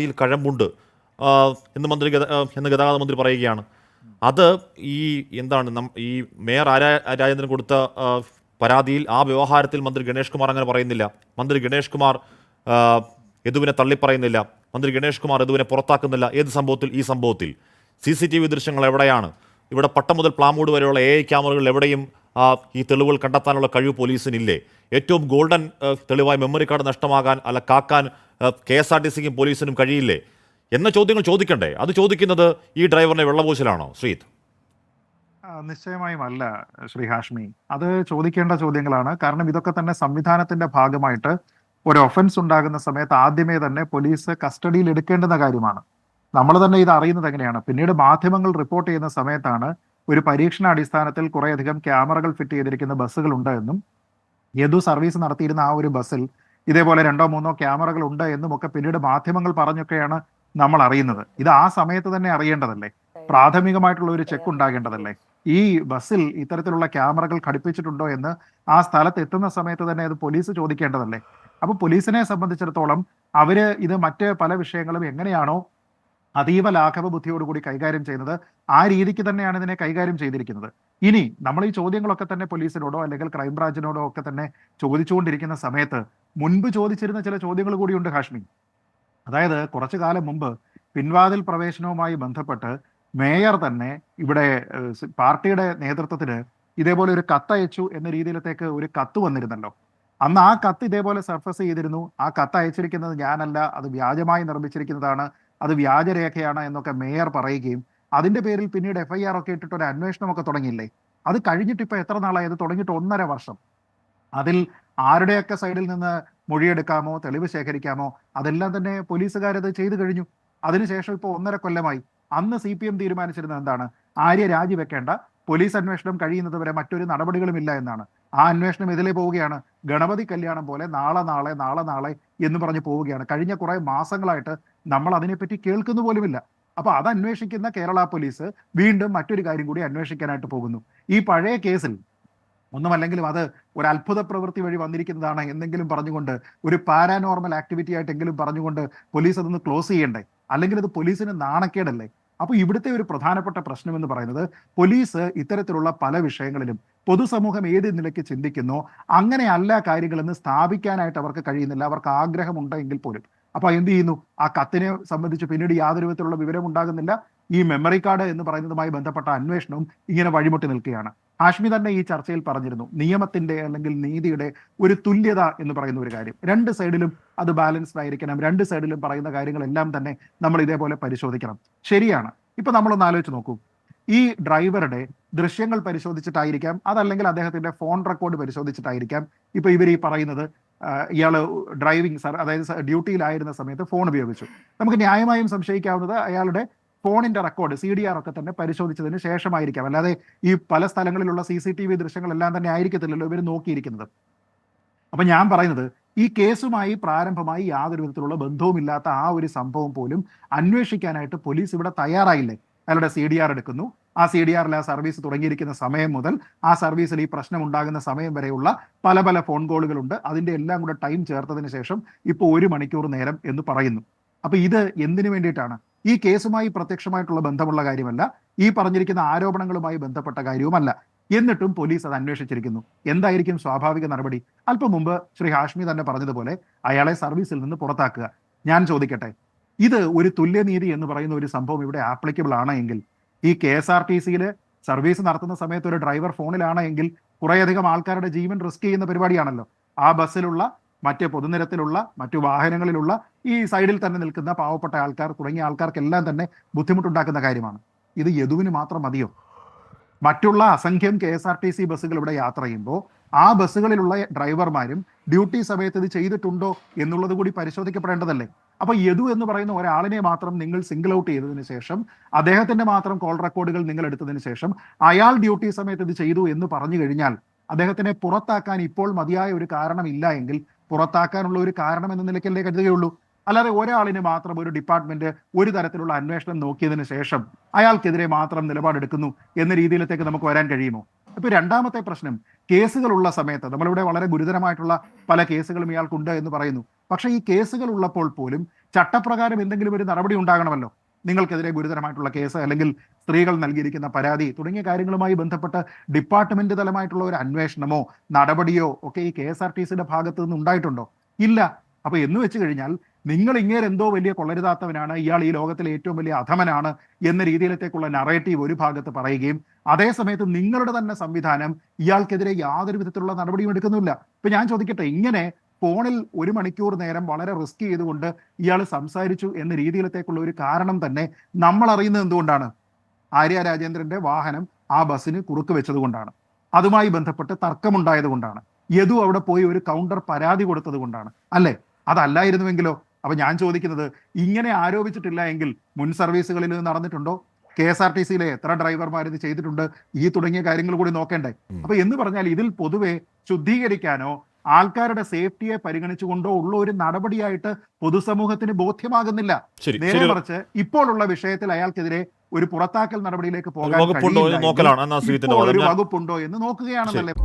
യിൽ കഴമ്പുണ്ട് എന്ന് എന്ന് ഗതാഗത മന്ത്രി പറയുകയാണ്. അത് ഈ എന്താണ് ഈ മേയർ രാജേന്ദ്രൻ കൊടുത്ത പരാതിയിൽ ആ വ്യവഹാരത്തിൽ മന്ത്രി ഗണേഷ് കുമാർ അങ്ങനെ പറയുന്നില്ല. മന്ത്രി ഗണേഷ് കുമാർ ആ, യദുവിനെ തള്ളിപ്പറയുന്നില്ല. മന്ത്രി ഗണേഷ് കുമാർ യദുവിനെ പുറത്താക്കുന്നില്ല. ഏത് സംഭവത്തിൽ? ഈ സംഭവത്തിൽ CCTV ദൃശ്യങ്ങൾ എവിടെയാണ്? ഇവിടെ പട്ടം മുതൽ പ്ലാമൂട് വരെയുള്ള AI ക്യാമറകൾ എവിടെയും ഈ തെളിവുകൾ കണ്ടെത്താനുള്ള കഴിവ് പോലീസിനില്ലേ? ഏറ്റവും ഗോൾഡൻ തെളിവായി മെമ്മറി കാർഡ് നഷ്ടമാകാൻ അല്ല കാക്കാൻ KSRTCക്കും പോലീസിനും കഴിയില്ലേ എന്ന ചോദ്യങ്ങൾ ചോദിക്കണ്ടേ? അത് ചോദിക്കുന്നത് ഈ ഡ്രൈവറിനെ വെള്ളപൂശലാണോ ശ്രീത്? നിശ്ചയമായും അല്ല ശ്രീ ഹാഷ്മി. അത് ചോദിക്കേണ്ട ചോദ്യങ്ങളാണ്. കാരണം ഇതൊക്കെ തന്നെ സംവിധാനത്തിന്റെ ഭാഗമായിട്ട് ഒരു ഒഫൻസ് ഉണ്ടാകുന്ന സമയത്ത് ആദ്യമേ തന്നെ പോലീസ് കസ്റ്റഡിയിൽ എടുക്കേണ്ടുന്ന കാര്യമാണ്. നമ്മൾ തന്നെ ഇത് അറിയുന്നത് എങ്ങനെയാണ്? പിന്നീട് മാധ്യമങ്ങൾ റിപ്പോർട്ട് ചെയ്യുന്ന സമയത്താണ് ഒരു പരീക്ഷണാടിസ്ഥാനത്തിൽ കുറേയധികം ക്യാമറകൾ ഫിറ്റ് ചെയ്തിരിക്കുന്ന ബസ്സുകൾ ഉണ്ട് എന്നും യദു സർവീസ് നടത്തിയിരുന്ന ആ ഒരു ബസ്സിൽ ഇതേപോലെ 2-3 ക്യാമറകൾ ഉണ്ട് എന്നും ഒക്കെ പിന്നീട് മാധ്യമങ്ങൾ പറഞ്ഞൊക്കെയാണ് നമ്മൾ അറിയുന്നത്. ഇത് ആ സമയത്ത് തന്നെ അറിയേണ്ടതല്ലേ? പ്രാഥമികമായിട്ടുള്ള ഒരു ചെക്ക് ഉണ്ടാകേണ്ടതല്ലേ? ഈ ബസ്സിൽ ഇത്തരത്തിലുള്ള ക്യാമറകൾ ഘടിപ്പിച്ചിട്ടുണ്ടോ എന്ന് ആ സ്ഥലത്ത് എത്തുന്ന സമയത്ത് തന്നെ അത് പോലീസ് ചോദിക്കേണ്ടതല്ലേ? അപ്പൊ പോലീസിനെ സംബന്ധിച്ചിടത്തോളം അവര് ഇത് മറ്റ് പല വിഷയങ്ങളും എങ്ങനെയാണോ അതീവ ലാഘവ ബുദ്ധിയോടുകൂടി കൈകാര്യം ചെയ്യുന്നത്, ആ രീതിക്ക് തന്നെയാണ് ഇതിനെ കൈകാര്യം ചെയ്തിരിക്കുന്നത്. ഇനി നമ്മൾ ഈ ചോദ്യങ്ങളൊക്കെ തന്നെ പോലീസിനോടോ അല്ലെങ്കിൽ ക്രൈംബ്രാഞ്ചിനോടോ ഒക്കെ തന്നെ ചോദിച്ചുകൊണ്ടിരിക്കുന്ന സമയത്ത് മുൻപ് ചോദിച്ചിരുന്ന ചില ചോദ്യങ്ങൾ കൂടിയുണ്ട് ഹാഷ്മി. അതായത് കുറച്ചു കാലം മുമ്പ് പിൻവാതിൽ പ്രവേശനവുമായി ബന്ധപ്പെട്ട് മേയർ തന്നെ ഇവിടെ പാർട്ടിയുടെ നേതൃത്വത്തിന് ഇതേപോലെ ഒരു കത്തയച്ചു എന്ന രീതിയിലത്തേക്ക് ഒരു കത്ത് വന്നിരുന്നല്ലോ. അന്ന് ആ കത്ത് ഇതേപോലെ സർഫസ് ചെയ്തിരുന്നു. ആ കത്ത് അയച്ചിരിക്കുന്നത് ഞാനല്ല, അത് വ്യാജമായി നിർമ്മിച്ചിരിക്കുന്നതാണ്, അത് വ്യാജരേഖയാണ് എന്നൊക്കെ മേയർ പറയുകയും അതിന്റെ പേരിൽ പിന്നീട് FIR ഒക്കെ ഇട്ടിട്ട് ഒരു അന്വേഷണമൊക്കെ തുടങ്ങിയില്ലേ? അത് കഴിഞ്ഞിട്ട് ഇപ്പൊ എത്ര നാളായി? അത് തുടങ്ങിയിട്ട് 1.5 വർഷം. അതിൽ ആരുടെയൊക്കെ സൈഡിൽ നിന്ന് മൊഴിയെടുക്കാമോ, തെളിവ് ശേഖരിക്കാമോ, അതെല്ലാം തന്നെ പോലീസുകാരത് ചെയ്തു കഴിഞ്ഞു. അതിനുശേഷം ഇപ്പോൾ 1.5 കൊല്ലമായി. അന്ന് CPM തീരുമാനിച്ചിരുന്നത് എന്താണ്? ആര്യ രാജിവെക്കേണ്ട, പോലീസ് അന്വേഷണം കഴിയുന്നത് വരെ മറ്റൊരു നടപടികളുമില്ല എന്നാണ്. ആ അന്വേഷണം ഇതിലേ പോവുകയാണ്. ഗണപതി കല്യാണം പോലെ നാളെ നാളെ നാളെ നാളെ എന്ന് പറഞ്ഞ് പോവുകയാണ്. കഴിഞ്ഞ കുറെ മാസങ്ങളായിട്ട് നമ്മൾ അതിനെപ്പറ്റി കേൾക്കുന്നു പോലുമില്ല. അപ്പൊ അത് അന്വേഷിക്കുന്ന കേരള പോലീസ് വീണ്ടും മറ്റൊരു കാര്യം കൂടി അന്വേഷിക്കാനായിട്ട് പോകുന്നു. ഈ പഴയ കേസിൽ ഒന്നുമല്ലെങ്കിലും അത് ഒരു അത്ഭുത പ്രവൃത്തി വഴി വന്നിരിക്കുന്നതാണ് എന്നെങ്കിലും പറഞ്ഞുകൊണ്ട്, ഒരു പാരാനോർമൽ ആക്ടിവിറ്റി ആയിട്ടെങ്കിലും പറഞ്ഞുകൊണ്ട് പോലീസ് അതൊന്ന് ക്ലോസ് ചെയ്യണ്ടേ? അല്ലെങ്കിൽ അത് പോലീസിന് നാണക്കേടല്ലേ? അപ്പൊ ഇവിടുത്തെ ഒരു പ്രധാനപ്പെട്ട പ്രശ്നം എന്ന് പറയുന്നത്, പോലീസ് ഇത്തരത്തിലുള്ള പല വിഷയങ്ങളിലും പൊതുസമൂഹം ഏത് നിലയ്ക്ക് ചിന്തിക്കുന്നോ അങ്ങനെയല്ല കാര്യങ്ങളെന്ന് സ്ഥാപിക്കാനായിട്ട് അവർക്ക് കഴിയുന്നില്ല. അവർക്ക് ആഗ്രഹമുണ്ടെങ്കിൽ പോലും. അപ്പൊ എന്ത് ചെയ്യുന്നു? ആ കത്തിനെ സംബന്ധിച്ച് പിന്നീട് യാതൊരു വിധത്തിലുള്ള വിവരം ഉണ്ടാകുന്നില്ല. ഈ മെമ്മറി കാർഡ് എന്ന് പറയുന്നതുമായി ബന്ധപ്പെട്ട അന്വേഷണവും ഇങ്ങനെ വഴിമുട്ടി നിൽക്കുകയാണ്. ഹാഷ്മി തന്നെ ഈ ചർച്ചയിൽ പറഞ്ഞിരുന്നു, നിയമത്തിന്റെ അല്ലെങ്കിൽ നീതിയുടെ ഒരു തുല്യത എന്ന് പറയുന്ന ഒരു കാര്യം. രണ്ട് സൈഡിലും അത് ബാലൻസ്ഡ് ആയിരിക്കണം. രണ്ട് സൈഡിലും പറയുന്ന കാര്യങ്ങളെല്ലാം തന്നെ നമ്മൾ ഇതേപോലെ പരിശോധിക്കണം. ശരിയാണ്. ഇപ്പൊ നമ്മളൊന്ന് ആലോചിച്ച് നോക്കൂ. ഈ ഡ്രൈവറുടെ ദൃശ്യങ്ങൾ പരിശോധിച്ചിട്ടായിരിക്കാം, അതല്ലെങ്കിൽ അദ്ദേഹത്തിന്റെ ഫോൺ റെക്കോർഡ് പരിശോധിച്ചിട്ടായിരിക്കാം ഇപ്പൊ ഇവർ ഈ പറയുന്നത് ഇയാള് ഡ്രൈവിംഗ് അതായത് ഡ്യൂട്ടിയിലായിരുന്ന സമയത്ത് ഫോൺ ഉപയോഗിച്ചു. നമുക്ക് ന്യായമായും സംശയിക്കാവുന്നത് അയാളുടെ ഫോണിന്റെ റെക്കോർഡ് CDR ഒക്കെ തന്നെ പരിശോധിച്ചതിന് ശേഷമായിരിക്കാം. അല്ലാതെ ഈ പല സ്ഥലങ്ങളിലുള്ള CCTV ദൃശ്യങ്ങളെല്ലാം തന്നെ ആയിരിക്കത്തില്ലല്ലോ ഇവർ നോക്കിയിരിക്കുന്നത്. അപ്പൊ ഞാൻ പറയുന്നത്, ഈ കേസുമായി പ്രാരംഭമായി യാതൊരു വിധത്തിലുള്ള ബന്ധവുമില്ലാത്ത ആ ഒരു സംഭവം പോലും അന്വേഷിക്കാനായിട്ട് പോലീസ് ഇവിടെ തയ്യാറായില്ലേ? അയാളുടെ CDR എടുക്കുന്നു. ആ CDRൽ ആ സർവീസ് തുടങ്ങിയിരിക്കുന്ന സമയം മുതൽ ആ സർവീസിൽ ഈ പ്രശ്നം ഉണ്ടാകുന്ന സമയം വരെയുള്ള പല പല ഫോൺ കോളുകളുണ്ട്. അതിന്റെ എല്ലാം കൂടെ ടൈം ചേർത്തതിന് ശേഷം ഇപ്പോൾ 1 മണിക്കൂർ നേരം എന്ന് പറയുന്നു. അപ്പൊ ഇത് എന്തിനു വേണ്ടിയിട്ടാണ്? ഈ കേസുമായി പ്രത്യക്ഷമായിട്ടുള്ള ബന്ധമുള്ള കാര്യമല്ല, ഈ പറഞ്ഞിരിക്കുന്ന ആരോപണങ്ങളുമായി ബന്ധപ്പെട്ട കാര്യവുമല്ല. എന്നിട്ടും പോലീസ് അത് അന്വേഷിച്ചിരിക്കുന്നു. എന്തായിരിക്കും സ്വാഭാവിക നടപടി? അല്പം മുമ്പ് ശ്രീ ഹാഷ്മി തന്നെ പറഞ്ഞതുപോലെ അയാളെ സർവീസിൽ നിന്ന് പുറത്താക്കുക. ഞാൻ ചോദിക്കട്ടെ, ഇത് ഒരു തുല്യനീതി എന്ന് പറയുന്ന ഒരു സംഭവം ഇവിടെ ആപ്ലിക്കബിൾ ആണ് എങ്കിൽ, ഈ KSRTCയിൽ സർവീസ് നടത്തുന്ന സമയത്ത് ഒരു ഡ്രൈവർ ഫോണിലാണ് എങ്കിൽ കുറേയധികം ആൾക്കാരുടെ ജീവൻ റിസ്ക് ചെയ്യുന്ന പരിപാടിയാണല്ലോ. ആ ബസ്സിലുള്ള, മറ്റ് പൊതുനിരത്തിലുള്ള, മറ്റു വാഹനങ്ങളിലുള്ള, ഈ സൈഡിൽ തന്നെ നിൽക്കുന്ന പാവപ്പെട്ട ആൾക്കാർ തുടങ്ങിയ ആൾക്കാർക്കെല്ലാം തന്നെ ബുദ്ധിമുട്ടുണ്ടാക്കുന്ന കാര്യമാണ്. ഇത് യദുവിന് മാത്രം മതിയോ? മറ്റുള്ള അസംഖ്യം KSRTC ബസ്സുകൾ ഇവിടെ യാത്ര ചെയ്യുമ്പോൾ ആ ബസ്സുകളിലുള്ള ഡ്രൈവർമാരും ഡ്യൂട്ടി സമയത്ത് ഇത് ചെയ്തിട്ടുണ്ടോ എന്നുള്ളത് കൂടി പരിശോധിക്കപ്പെടേണ്ടതല്ലേ? അപ്പൊ യദു എന്ന് പറയുന്ന ഒരാളിനെ മാത്രം നിങ്ങൾ സിംഗിൾ ഔട്ട് ചെയ്തതിനു ശേഷം, അദ്ദേഹത്തിന്റെ മാത്രം കോൾ റെക്കോർഡുകൾ നിങ്ങൾ എടുത്തതിന് ശേഷം, അയാൾ ഡ്യൂട്ടി സമയത്ത് ഇത് ചെയ്തു എന്ന് പറഞ്ഞു കഴിഞ്ഞാൽ അദ്ദേഹത്തിനെ പുറത്താക്കാൻ ഇപ്പോൾ മതിയായ ഒരു കാരണം ഇല്ല എങ്കിൽ പുറത്താക്കാനുള്ള ഒരു കാരണം എന്ന നിലയ്ക്കല്ലേ കരുതുകയുള്ളൂ. അല്ലാതെ ഒരാളിന് മാത്രം ഒരു ഡിപ്പാർട്ട്മെന്റ് ഒരു തരത്തിലുള്ള അന്വേഷണം നോക്കിയതിനു ശേഷം അയാൾക്കെതിരെ മാത്രം നിലപാടെടുക്കുന്നു എന്ന രീതിയിലത്തേക്ക് നമുക്ക് വരാൻ കഴിയുമോ? ഇപ്പൊ രണ്ടാമത്തെ പ്രശ്നം, കേസുകളുള്ള സമയത്ത് നമ്മളിവിടെ വളരെ ഗുരുതരമായിട്ടുള്ള പല കേസുകളും ഇയാൾക്കുണ്ട് എന്ന് പറയുന്നു. പക്ഷേ ഈ കേസുകൾ ഉള്ളപ്പോൾ പോലും ചട്ടപ്രകാരം എന്തെങ്കിലും ഒരു നടപടി ഉണ്ടാകണമല്ലോ. നിങ്ങൾക്കെതിരെ ഗുരുതരമായിട്ടുള്ള കേസ് അല്ലെങ്കിൽ സ്ത്രീകൾ നൽകിയിരിക്കുന്ന പരാതി തുടങ്ങിയ കാര്യങ്ങളുമായി ബന്ധപ്പെട്ട് ഡിപ്പാർട്ട്മെന്റ് തലമായിട്ടുള്ള ഒരു അന്വേഷണമോ നടപടിയോ ഒക്കെ ഈ KSRTCയുടെ ഭാഗത്ത് നിന്ന് ഉണ്ടായിട്ടുണ്ടോ? ഇല്ല. അപ്പൊ എന്ന് വെച്ച് കഴിഞ്ഞാൽ നിങ്ങൾ എന്തോ വലിയ കൊള്ളരുതാത്തവനാണ്, ഇയാൾ ഈ ലോകത്തിലെ ഏറ്റവും വലിയ അധമനാണ് എന്ന രീതിയിലത്തേക്കുള്ള നറേറ്റീവ് ഒരു ഭാഗത്ത് പറയുകയും അതേസമയത്ത് നിങ്ങളുടെ തന്നെ സംവിധാനം ഇയാൾക്കെതിരെ യാതൊരു വിധത്തിലുള്ള നടപടിയും എടുക്കുന്നില്ല. ഇപ്പൊ ഞാൻ ചോദിക്കട്ടെ, ഇങ്ങനെ ഫോണിൽ 1 മണിക്കൂർ നേരം വളരെ റിസ്ക് ചെയ്തുകൊണ്ട് ഇയാൾ സംസാരിച്ചു എന്ന രീതിയിലത്തേക്കുള്ള ഒരു കാരണം തന്നെ നമ്മൾ അറിയുന്നത് എന്തുകൊണ്ടാണ്? ആര്യ രാജേന്ദ്രന്റെ വാഹനം ആ ബസ്സിന് കുറുക്ക് വെച്ചത് കൊണ്ടാണ്. അതുമായി ബന്ധപ്പെട്ട് തർക്കമുണ്ടായത് കൊണ്ടാണ്. യദു അവിടെ പോയി ഒരു കൗണ്ടർ പരാതി കൊടുത്തത് കൊണ്ടാണ്, അല്ലേ? അതല്ലായിരുന്നുവെങ്കിലോ? അപ്പൊ ഞാൻ ചോദിക്കുന്നത്, ഇങ്ങനെ ആരോപിച്ചിട്ടില്ല എങ്കിൽ മുൻ സർവീസുകളിൽ ഇത് നടന്നിട്ടുണ്ടോ? KSRTCയിലെ എത്ര ഡ്രൈവർമാർ ഇത് ചെയ്തിട്ടുണ്ട്? ഈ തുടങ്ങിയ കാര്യങ്ങൾ കൂടി നോക്കേണ്ടേ? അപ്പൊ എന്ന് പറഞ്ഞാൽ ഇതിൽ പൊതുവെ ശുദ്ധീകരിക്കാനോ ആൾക്കാരുടെ സേഫ്റ്റിയെ പരിഗണിച്ചുകൊണ്ടോ ഉള്ള ഒരു നടപടിയായിട്ട് പൊതുസമൂഹത്തിന് ബോധ്യമാകുന്നില്ല. നേരെ മറിച്ച് ഇപ്പോഴുള്ള വിഷയത്തിൽ അയാൾക്കെതിരെ ഒരു പുറത്താക്കൽ നടപടിയിലേക്ക് പോകാൻ വകുപ്പുണ്ടോ എന്ന് നോക്കുകയാണെന്നല്ലേ? വകുപ്പുണ്ടോ എന്ന് നോക്കുകയാണെന്നല്ലേ?